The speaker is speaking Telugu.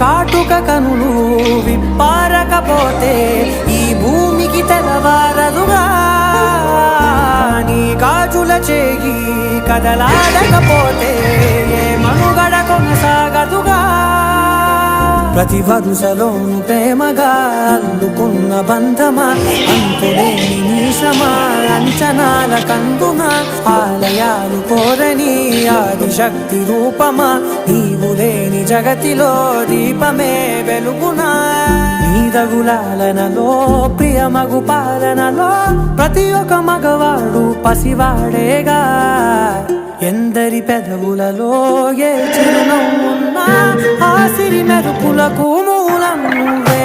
కాటుక కనులు విప్పారకపోతే ఈ భూమికి తెలవారదుగా నీ గాజుల చేయి కదలాడకపోతే ఏ మనుగడ కొనసాగదుగా ప్రతి వరుసలోను ప్రేమగా అల్లుకున్న బంధమా అంతులేని నీశమా అంచనాల కందున ఆలయాలు కోరని ఆదిశక్తి రూపమా నీవు లేని జగతిలో దీపమే వెలుగునా నీదగులాలనలో ప్రియమగు పాలనలో ప్రతి ఒక్క మగవాడు పసివాడేగా ఎందరి పెదవులలో ఏ చిరునవ్వున్నా ఆ సిరి మెరుపులకు మూలం నువ్వే